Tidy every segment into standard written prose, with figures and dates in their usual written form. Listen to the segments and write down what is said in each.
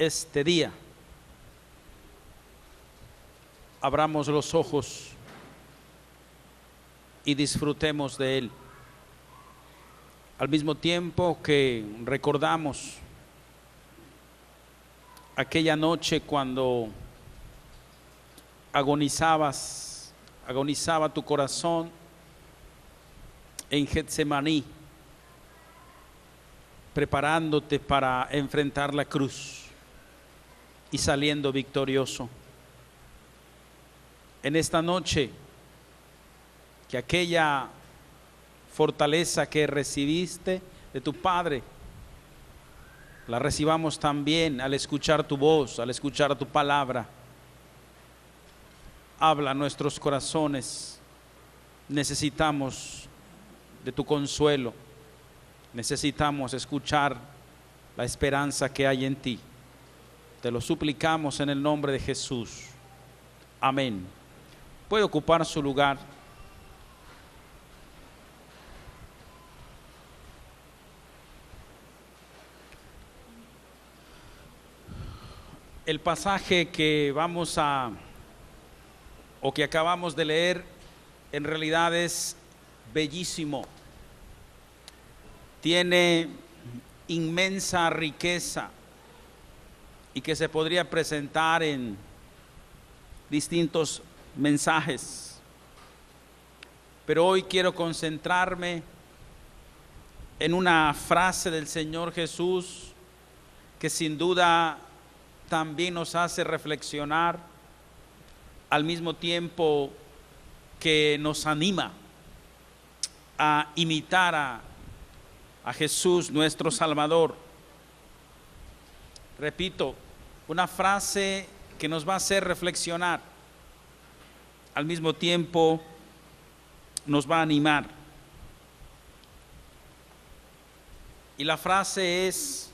este día. Abramos los ojos y disfrutemos de Él. Al mismo tiempo que recordamos aquella noche cuando agonizaba tu corazón en Getsemaní, preparándote para enfrentar la cruz y saliendo victorioso. En esta noche, que aquella fortaleza que recibiste de tu Padre, la recibamos también al escuchar tu voz, al escuchar tu palabra. Habla a nuestros corazones. Necesitamos de tu consuelo. Necesitamos escuchar la esperanza que hay en ti. Te lo suplicamos en el nombre de Jesús. Amén. Puede ocupar su lugar. El pasaje que que acabamos de leer, en realidad es bellísimo. Tiene inmensa riqueza y que se podría presentar en distintos mensajes. Pero hoy quiero concentrarme en una frase del Señor Jesús que sin duda también nos hace reflexionar, al mismo tiempo que nos anima a imitar a Jesús nuestro Salvador. Repito, una frase que nos va a hacer reflexionar, al mismo tiempo nos va a animar. Y la frase es: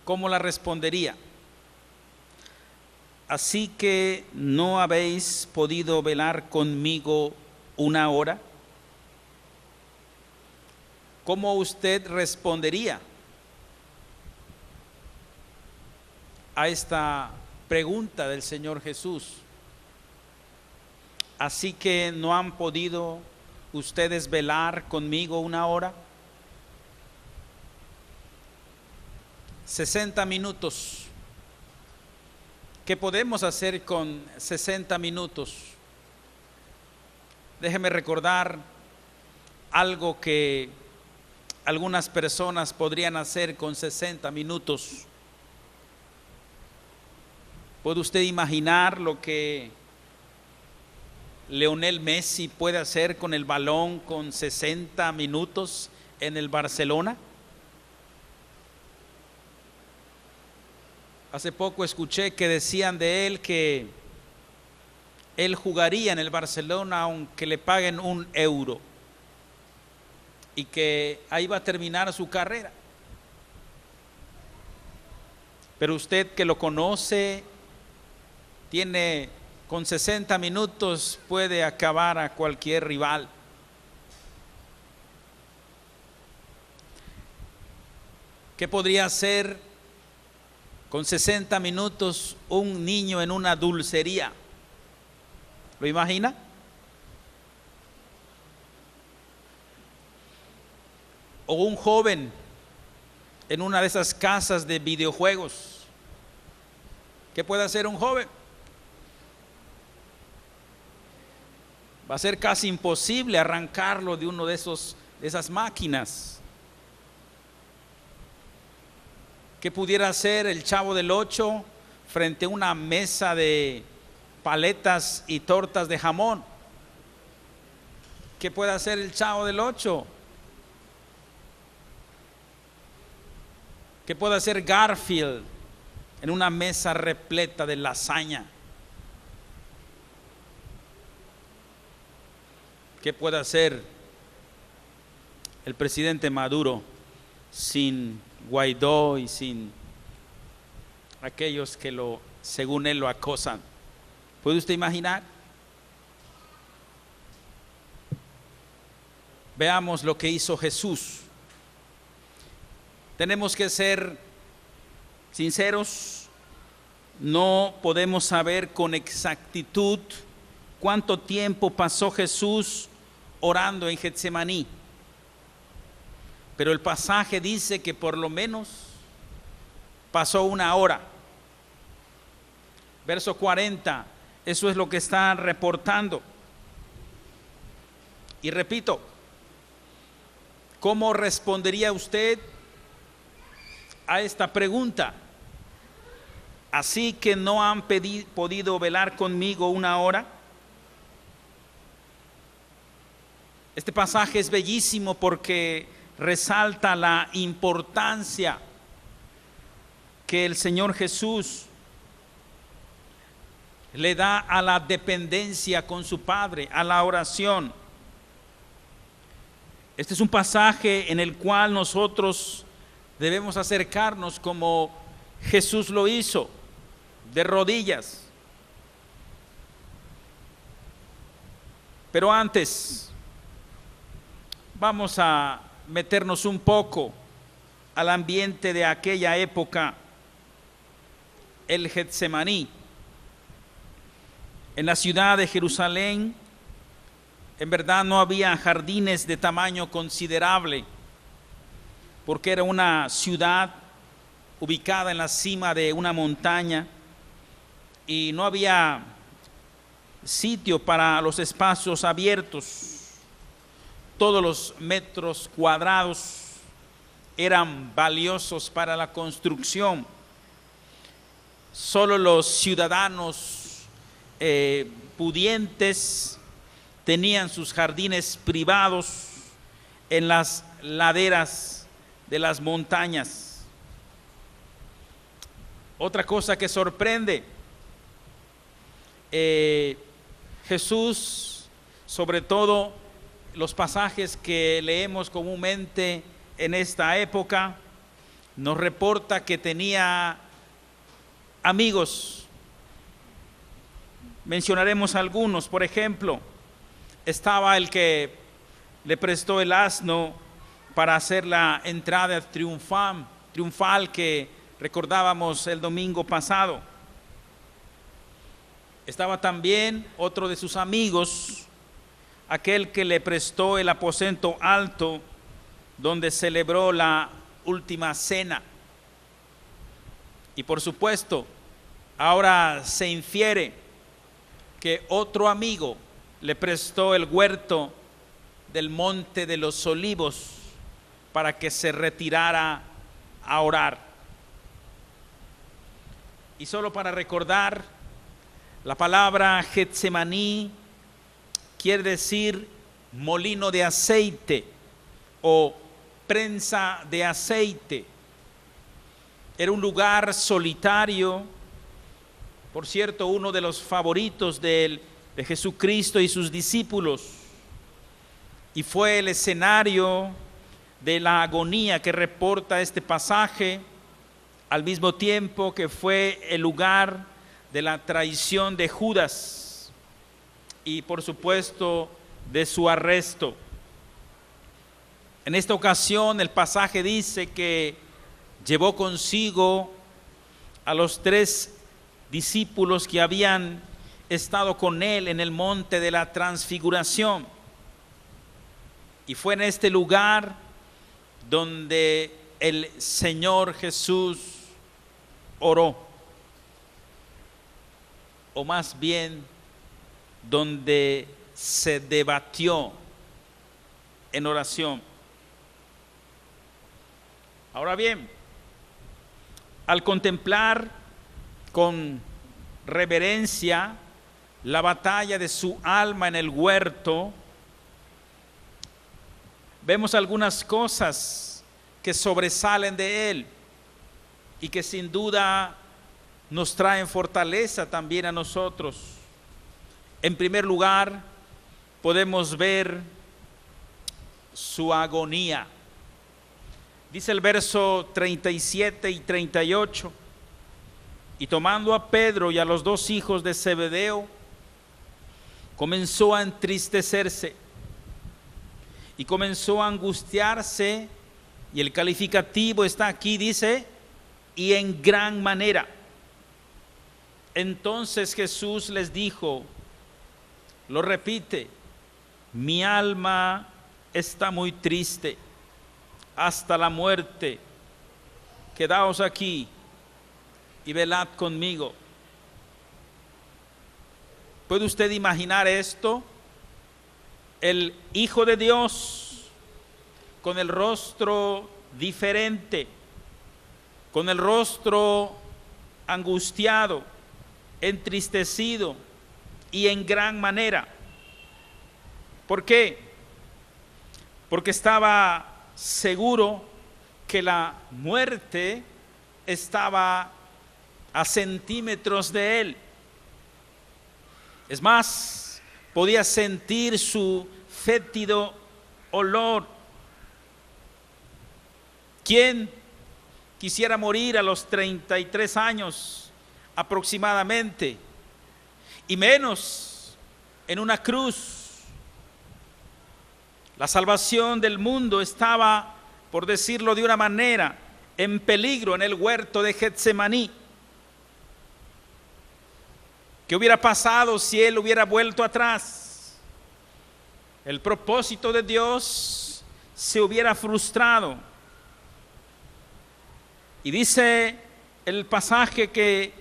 ¿cómo la respondería? Así que no habéis podido velar conmigo una hora. ¿Cómo usted respondería a esta pregunta del Señor Jesús? Así que no han podido ustedes velar conmigo una hora. 60 minutos. ¿Qué podemos hacer con 60 minutos? Déjeme recordar algo que algunas personas podrían hacer con 60 minutos. ¿Puede usted imaginar lo que Lionel Messi puede hacer con el balón con 60 minutos en el Barcelona? Hace poco escuché que decían de él que él jugaría en el Barcelona aunque le paguen €1 y que ahí va a terminar su carrera. Pero usted que lo conoce, con 60 minutos puede acabar a cualquier rival. ¿Qué podría hacer con 60 minutos un niño en una dulcería? ¿Lo imagina? O un joven en una de esas casas de videojuegos. ¿Qué puede hacer un joven? Va a ser casi imposible arrancarlo de uno de esas máquinas. ¿Qué pudiera hacer el Chavo del 8 frente a una mesa de paletas y tortas de jamón? ¿Qué puede hacer el Chavo del 8? ¿Qué puede hacer Garfield en una mesa repleta de lasaña? ¿Qué puede hacer el presidente Maduro sin Guaidó y sin aquellos que según él lo acosan? ¿Puede usted imaginar? Veamos lo que hizo Jesús. Tenemos que ser sinceros, no podemos saber con exactitud cuánto tiempo pasó Jesús orando en Getsemaní. Pero el pasaje dice que por lo menos pasó 1 hora. Verso 40, eso es lo que está reportando. Y repito, ¿cómo respondería usted a esta pregunta? Así que no han podido velar conmigo 1 hora. Este pasaje es bellísimo porque resalta la importancia que el Señor Jesús le da a la dependencia con su Padre, a la oración. Este es un pasaje en el cual nosotros debemos acercarnos como Jesús lo hizo, de rodillas. Pero antes, vamos a meternos un poco al ambiente de aquella época, el Getsemaní. En la ciudad de Jerusalén, en verdad no había jardines de tamaño considerable, porque era una ciudad ubicada en la cima de una montaña y no había sitio para los espacios abiertos. Todos los metros cuadrados eran valiosos para la construcción. Solo los ciudadanos pudientes tenían sus jardines privados en las laderas de las montañas. Otra cosa que sorprende, Jesús, sobre todo los pasajes que leemos comúnmente en esta época, nos reporta que tenía amigos. Mencionaremos algunos. Por ejemplo, estaba el que le prestó el asno para hacer la entrada triunfal que recordábamos el domingo pasado. Estaba también otro de sus amigos, aquel que le prestó el aposento alto donde celebró la última cena. Y por supuesto, ahora se infiere que otro amigo le prestó el huerto del Monte de los Olivos para que se retirara a orar. Y solo para recordar, la palabra Getsemaní quiere decir molino de aceite o prensa de aceite. Era un lugar solitario, por cierto, uno de los favoritos de Jesucristo y sus discípulos, y fue el escenario de la agonía que reporta este pasaje, al mismo tiempo que fue el lugar de la traición de Judas y por supuesto de su arresto. En esta ocasión el pasaje dice que llevó consigo a los 3 discípulos que habían estado con él en el monte de la transfiguración. Y fue en este lugar donde el Señor Jesús oró, o más bien donde se debatió en oración. Ahora bien, al contemplar con reverencia la batalla de su alma en el huerto, vemos algunas cosas que sobresalen de él y que sin duda nos traen fortaleza también a nosotros. En primer lugar, podemos ver su agonía. Dice el verso 37 y 38, y tomando a Pedro y a los 2 hijos de Zebedeo, comenzó a entristecerse y comenzó a angustiarse, y el calificativo está aquí, dice, y en gran manera. Entonces Jesús les dijo, lo repite, mi alma está muy triste hasta la muerte. Quedaos aquí y velad conmigo. ¿Puede usted imaginar esto? El Hijo de Dios con el rostro diferente, con el rostro angustiado, entristecido y en gran manera. ¿Por qué? Porque estaba seguro que la muerte estaba a centímetros de él. Es más, podía sentir su fétido olor. ¿Quién quisiera morir a los 33 años aproximadamente? Y menos en una cruz. La salvación del mundo estaba, por decirlo de una manera, en peligro en el huerto de Getsemaní. ¿Qué hubiera pasado si él hubiera vuelto atrás? El propósito de Dios se hubiera frustrado. Y dice el pasaje que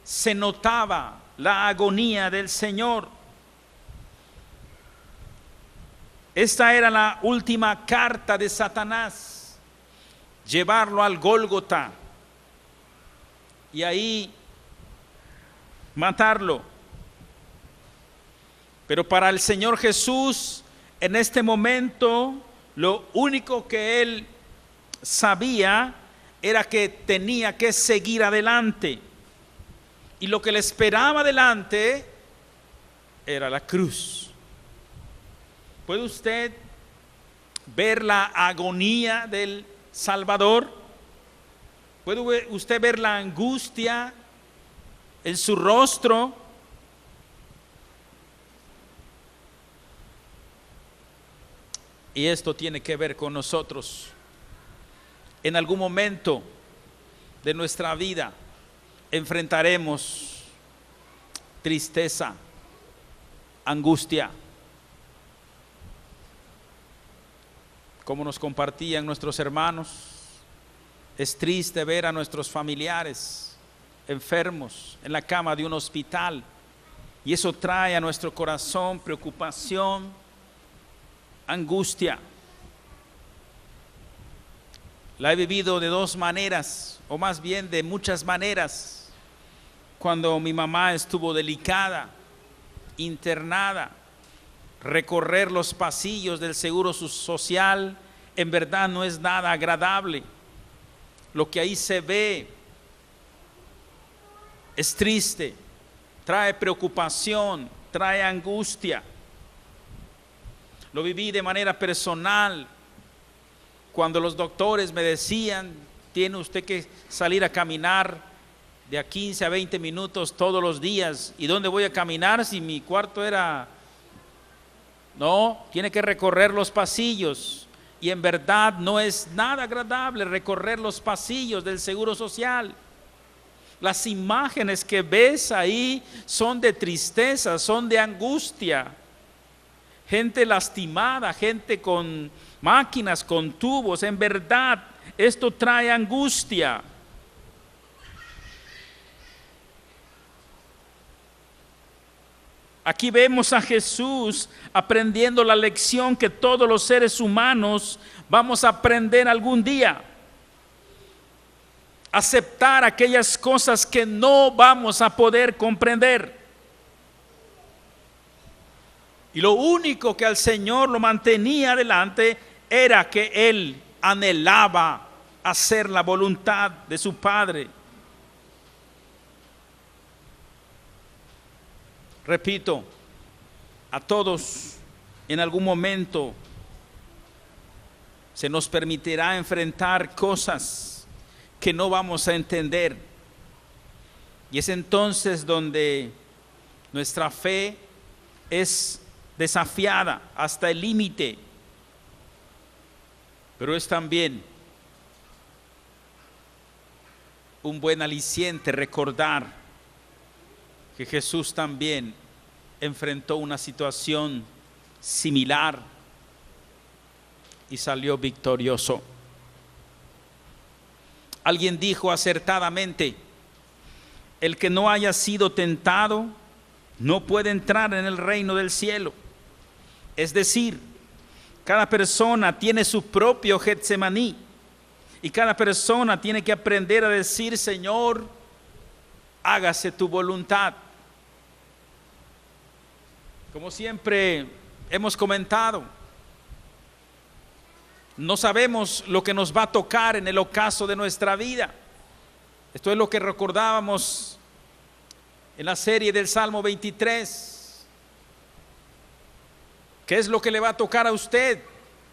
se notaba la agonía del Señor. Esta era la última carta de Satanás, llevarlo al Gólgota y ahí matarlo. Pero para el Señor Jesús, en este momento, lo único que él sabía era que tenía que seguir adelante. Y lo que le esperaba adelante era la cruz. ¿Puede usted ver la agonía del Salvador? ¿Puede usted ver la angustia en su rostro? Y esto tiene que ver con nosotros. En algún momento de nuestra vida enfrentaremos tristeza, angustia. Como nos compartían nuestros hermanos, es triste ver a nuestros familiares enfermos en la cama de un hospital, y eso trae a nuestro corazón preocupación, angustia. La he vivido de dos maneras, o más bien de muchas maneras. Cuando mi mamá estuvo delicada, internada, recorrer los pasillos del Seguro Social en verdad no es nada agradable. Lo que ahí se ve es triste, trae preocupación, trae angustia. Lo viví de manera personal cuando los doctores me decían, tiene usted que salir a caminar de a 15 a 20 minutos todos los días. ¿Y dónde voy a caminar si mi cuarto era? No, tiene que recorrer los pasillos. Y en verdad no es nada agradable recorrer los pasillos del Seguro Social. Las imágenes que ves ahí son de tristeza, son de angustia. Gente lastimada, gente con máquinas, con tubos. En verdad, esto trae angustia. Aquí vemos a Jesús aprendiendo la lección que todos los seres humanos vamos a aprender algún día. Aceptar aquellas cosas que no vamos a poder comprender. Y lo único que al Señor lo mantenía adelante era que Él anhelaba hacer la voluntad de su Padre. Repito, a todos en algún momento se nos permitirá enfrentar cosas que no vamos a entender. Y es entonces donde nuestra fe es desafiada hasta el límite. Pero es también un buen aliciente recordar que Jesús también enfrentó una situación similar y salió victorioso. Alguien dijo acertadamente: el que no haya sido tentado no puede entrar en el reino del cielo. Es decir, cada persona tiene su propio Getsemaní y cada persona tiene que aprender a decir: Señor, hágase tu voluntad. Como siempre hemos comentado, no sabemos lo que nos va a tocar en el ocaso de nuestra vida. Esto es lo que recordábamos en la serie del Salmo 23. ¿Qué es lo que le va a tocar a usted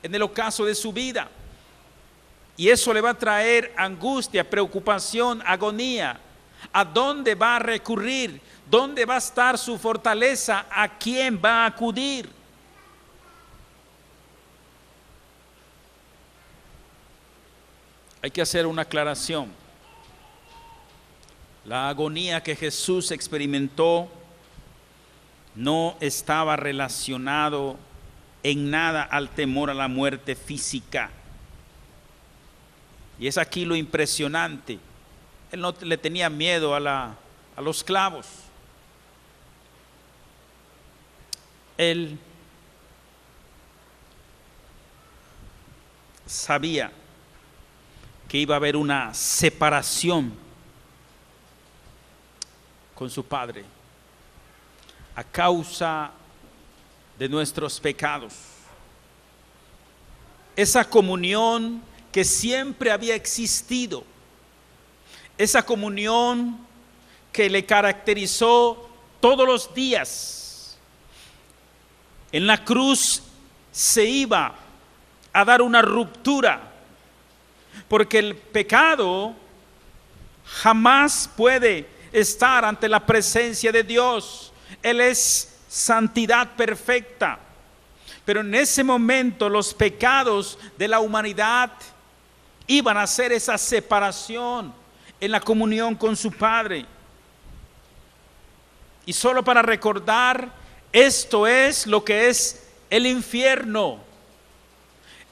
en el ocaso de su vida? Y eso le va a traer angustia, preocupación, agonía. ¿A dónde va a recurrir? ¿Dónde va a estar su fortaleza? ¿A quién va a acudir? Hay que hacer una aclaración. La agonía que Jesús experimentó no estaba relacionado en nada al temor a la muerte física. Y es aquí lo impresionante. Él no le tenía miedo a los clavos. Él sabía que iba a haber una separación con su Padre a causa de nuestros pecados. Esa comunión que siempre había existido, esa comunión que le caracterizó todos los días. En la cruz se iba a dar una ruptura, porque el pecado jamás puede estar ante la presencia de Dios. Él es santidad perfecta. Pero en ese momento los pecados de la humanidad iban a hacer esa separación en la comunión con su Padre. Y solo para recordar, esto es lo que es el infierno,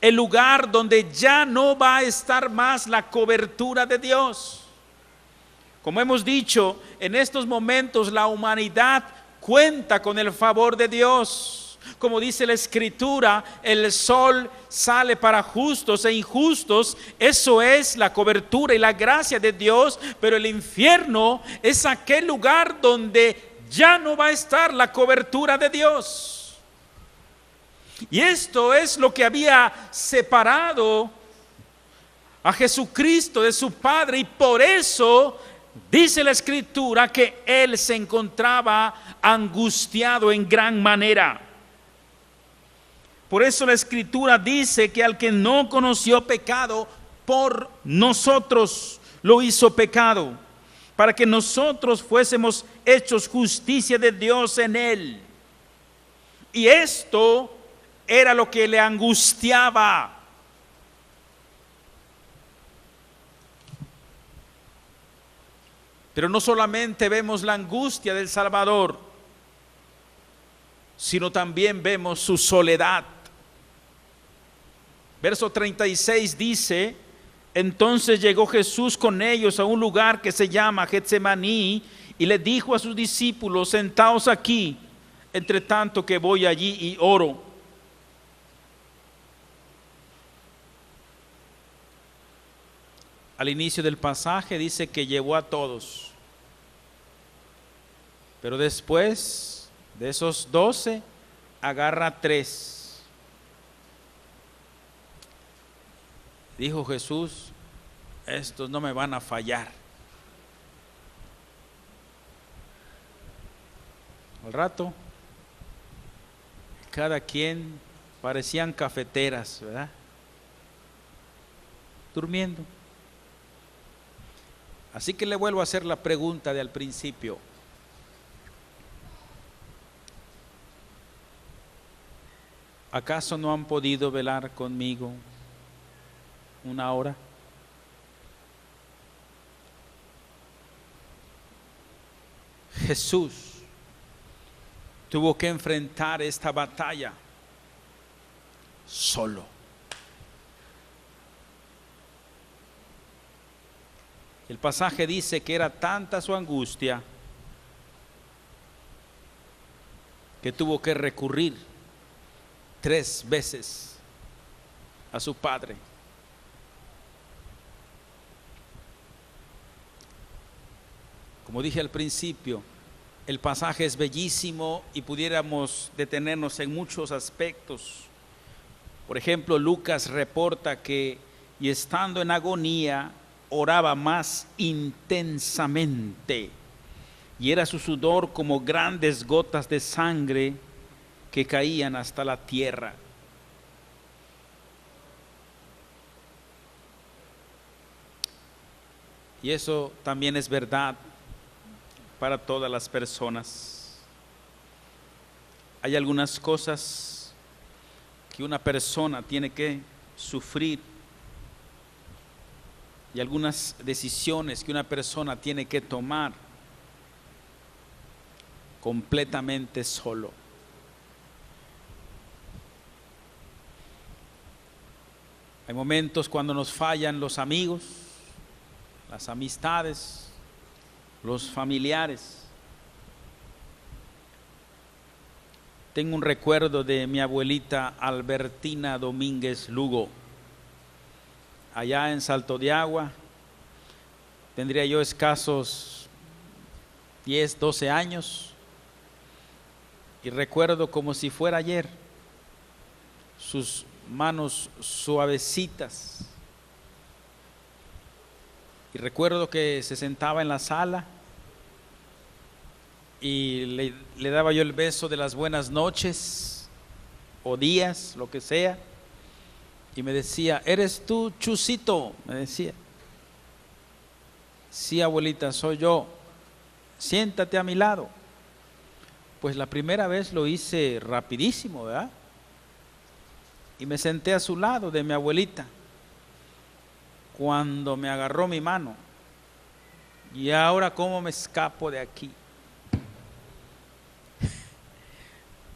el lugar donde ya no va a estar más la cobertura de Dios. Como hemos dicho, en estos momentos la humanidad cuenta con el favor de Dios. Como dice la Escritura, el sol sale para justos e injustos. Eso es la cobertura y la gracia de Dios. Pero el infierno es aquel lugar donde ya no va a estar la cobertura de Dios. Y esto es lo que había separado a Jesucristo de su Padre, y por eso dice la Escritura que Él se encontraba angustiado en gran manera. Por eso la Escritura dice que al que no conoció pecado, por nosotros lo hizo pecado, para que nosotros fuésemos hechos justicia de Dios en Él. Y esto era lo que le angustiaba. Pero no solamente vemos la angustia del Salvador, sino también vemos su soledad. Verso 36 dice: entonces llegó Jesús con ellos a un lugar que se llama Getsemaní, y le dijo a sus discípulos: sentaos aquí, entre tanto que voy allí y oro. Al inicio del pasaje dice que llevó a todos, pero después de esos 12 agarra 3. Dijo Jesús: estos no me van a fallar. Al rato, cada quien parecían cafeteras, ¿verdad? Durmiendo. Así que le vuelvo a hacer la pregunta de al principio: ¿acaso no han podido velar conmigo una hora? Jesús tuvo que enfrentar esta batalla solo. El pasaje dice que era tanta su angustia que tuvo que recurrir 3 veces a su Padre. Como dije al principio, el pasaje es bellísimo y pudiéramos detenernos en muchos aspectos. Por ejemplo, Lucas reporta que, y estando en agonía, oraba más intensamente, y era su sudor como grandes gotas de sangre que caían hasta la tierra. Y eso también es verdad para todas las personas. Hay algunas cosas que una persona tiene que sufrir y algunas decisiones que una persona tiene que tomar completamente solo. Hay momentos cuando nos fallan los amigos, las amistades, los familiares. Tengo un recuerdo de mi abuelita Albertina Domínguez Lugo, allá en Salto de Agua. Tendría yo escasos 10, 12 años, y recuerdo como si fuera ayer sus manos suavecitas. Y recuerdo que se sentaba en la sala y le daba yo el beso de las buenas noches o días, lo que sea, y me decía: ¿eres tú, Chusito? Me decía. Sí, abuelita, soy yo. Siéntate a mi lado. Pues la primera vez lo hice rapidísimo, ¿verdad? Y me senté a su lado de mi abuelita. Cuando me agarró mi mano, y ahora cómo me escapo de aquí.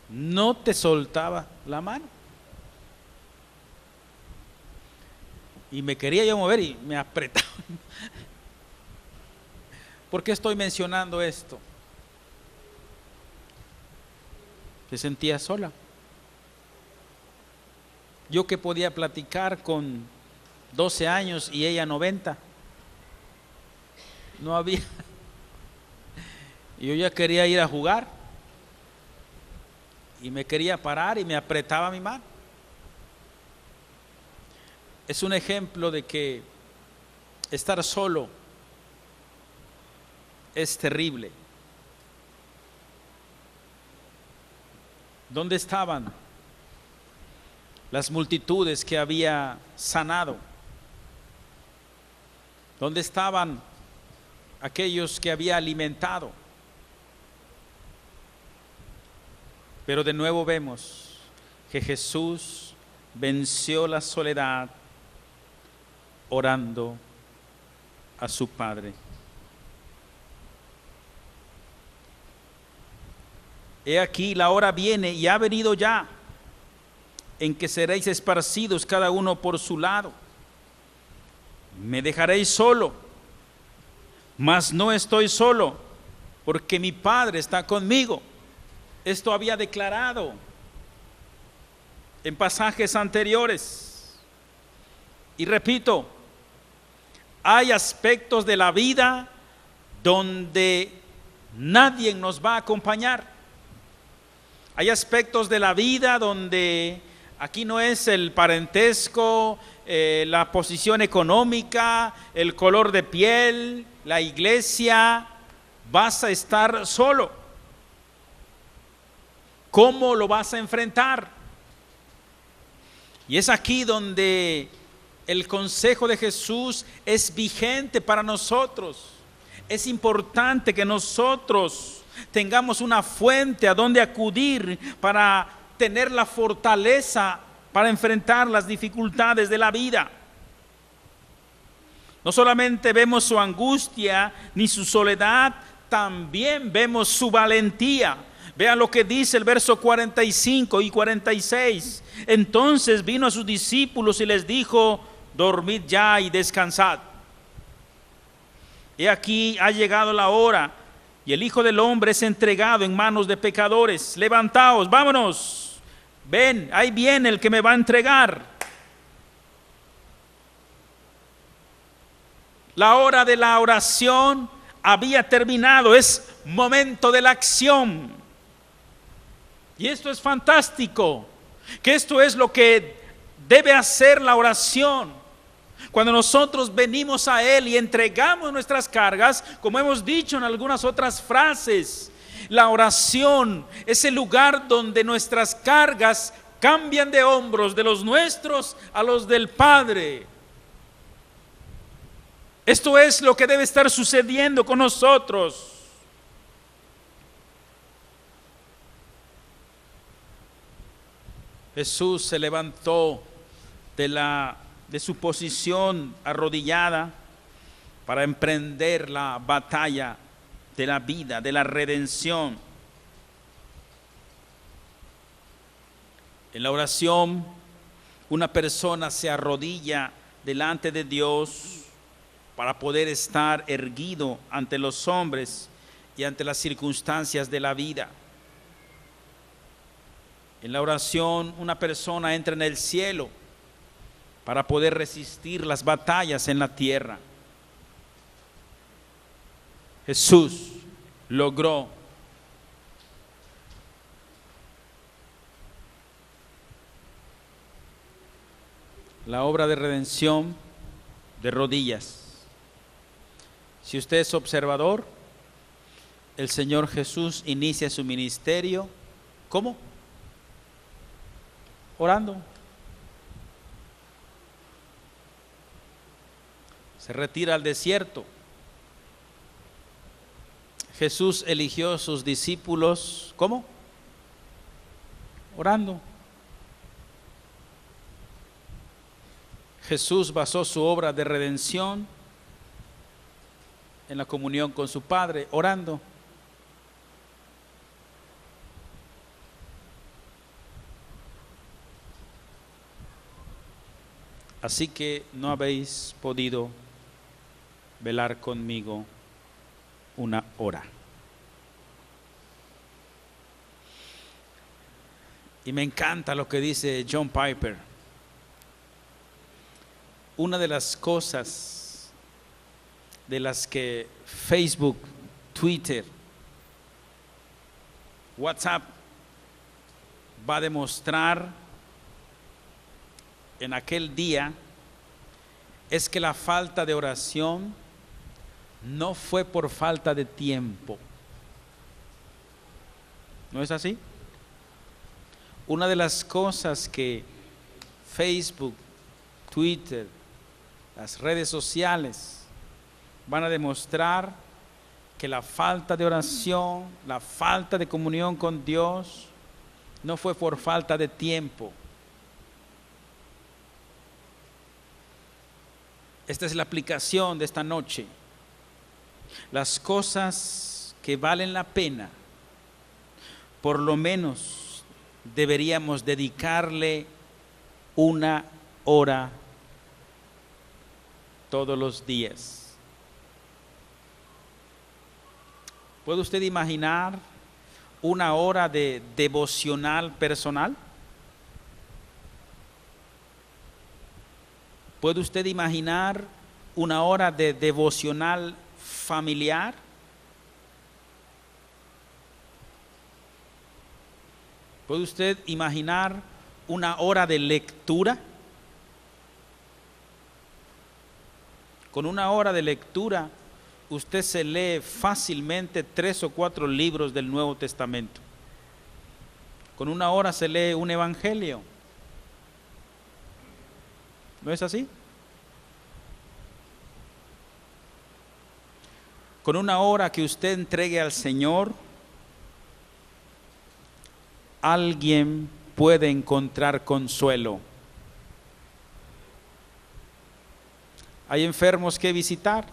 No te soltaba la mano. Y me quería yo mover y me apretaba. ¿Por qué estoy mencionando esto? Se sentía sola. Yo que podía platicar con 12 años y ella 90. No había. Yo ya quería ir a jugar y me quería parar y me apretaba mi mano. Es un ejemplo de que estar solo es terrible. ¿Dónde estaban las multitudes que había sanado? ¿Dónde estaban aquellos que había alimentado? Pero de nuevo vemos que Jesús venció la soledad orando a su Padre. He aquí, la hora viene y ha venido ya, en que seréis esparcidos cada uno por su lado. Me dejaréis solo, mas no estoy solo, porque mi Padre está conmigo. Esto había declarado en pasajes anteriores. Y repito, hay aspectos de la vida donde nadie nos va a acompañar. Hay aspectos de la vida donde aquí no es el parentesco, la posición económica, el color de piel, la iglesia. Vas a estar solo. ¿Cómo lo vas a enfrentar? Y es aquí donde el consejo de Jesús es vigente para nosotros. Es importante que nosotros tengamos una fuente a donde acudir para tener la fortaleza para enfrentar las dificultades de la vida. No solamente vemos su angustia ni su soledad, también vemos su valentía. Vean lo que dice el verso 45 y 46. Entonces vino a sus discípulos y les dijo: dormid ya y descansad. He aquí ha llegado la hora, y el Hijo del Hombre es entregado en manos de pecadores. Levantaos, vámonos. Ven, ahí viene el que me va a entregar. La hora de la oración había terminado. Es momento de la acción. Y esto es fantástico, que esto es lo que debe hacer la oración. Cuando nosotros venimos a Él y entregamos nuestras cargas, como hemos dicho en algunas otras frases, la oración es el lugar donde nuestras cargas cambian de hombros, de los nuestros a los del Padre. Esto es lo que debe estar sucediendo con nosotros. Jesús se levantó de su posición arrodillada para emprender la batalla de la vida, de la redención. En la oración, una persona se arrodilla delante de Dios para poder estar erguido ante los hombres y ante las circunstancias de la vida. En la oración, una persona entra en el cielo para poder resistir las batallas en la tierra. Jesús logró la obra de redención de rodillas. Si usted es observador, el Señor Jesús inicia su ministerio, ¿cómo? Orando. Se retira al desierto. Jesús eligió a sus discípulos, ¿cómo? Orando. Jesús basó su obra de redención en la comunión con su Padre, orando. Así que no habéis podido velar conmigo una hora. Y me encanta lo que dice John Piper. Una de las cosas de las que Facebook, Twitter, WhatsApp va a demostrar en aquel día es que la falta de oración no fue por falta de tiempo. ¿No es así? Una de las cosas que Facebook, Twitter, las redes sociales van a demostrar que la falta de oración, la falta de comunión con Dios no fue por falta de tiempo. Esta es la aplicación de esta noche. Las cosas que valen la pena, por lo menos deberíamos dedicarle una hora todos los días. ¿Puede usted imaginar una hora de devocional personal? ¿Puede usted imaginar una hora de devocional familiar? ¿Puede usted imaginar una hora de lectura? Con una hora de lectura, usted se lee fácilmente 3 o 4 libros del Nuevo Testamento. Con una hora se lee un evangelio. ¿No es así? Con una hora que usted entregue al Señor, alguien puede encontrar consuelo. Hay enfermos que visitar,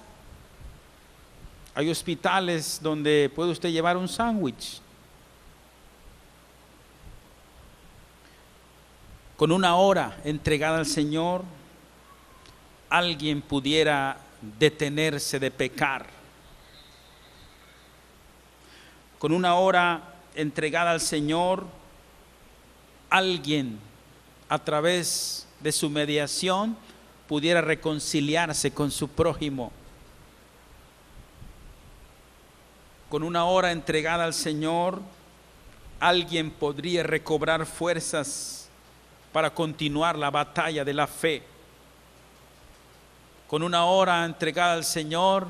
Hay hospitales donde puede usted llevar un sándwich. Con una hora entregada al Señor, alguien pudiera detenerse de pecar. Con una hora entregada al Señor, alguien a través de su mediación pudiera reconciliarse con su prójimo. Con una hora entregada al Señor, alguien podría recobrar fuerzas para continuar la batalla de la fe. Con una hora entregada al Señor,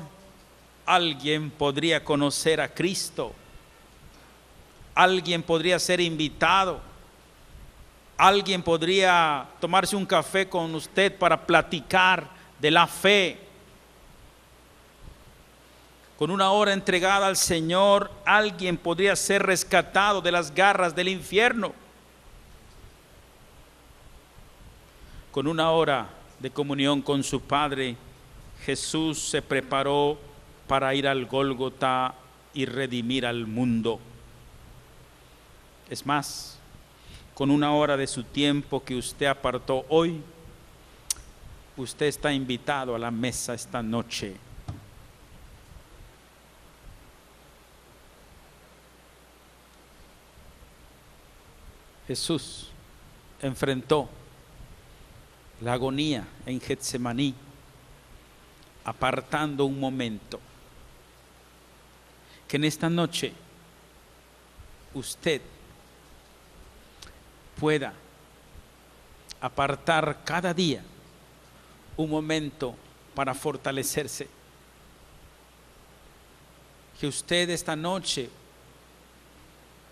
alguien podría conocer a Cristo. Alguien podría ser invitado. Alguien podría tomarse un café con usted para platicar de la fe. Con una hora entregada al Señor, alguien podría ser rescatado de las garras del infierno. Con una hora de comunión con su Padre, Jesús se preparó para ir al Gólgota y redimir al mundo. Es más, con una hora de su tiempo que usted apartó hoy, usted está invitado a la mesa esta noche. Jesús enfrentó la agonía en Getsemaní, apartando un momento. Que en esta noche usted pueda apartar cada día un momento para fortalecerse. Que usted esta noche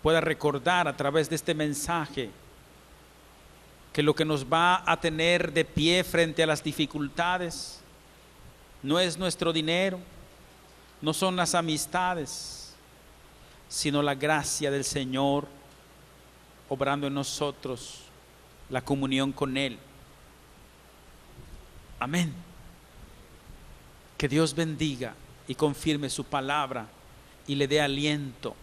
pueda recordar a través de este mensaje que lo que nos va a tener de pie frente a las dificultades no es nuestro dinero, no son las amistades, sino la gracia del Señor obrando en nosotros, la comunión con Él. Amén. Que Dios bendiga y confirme su palabra y le dé aliento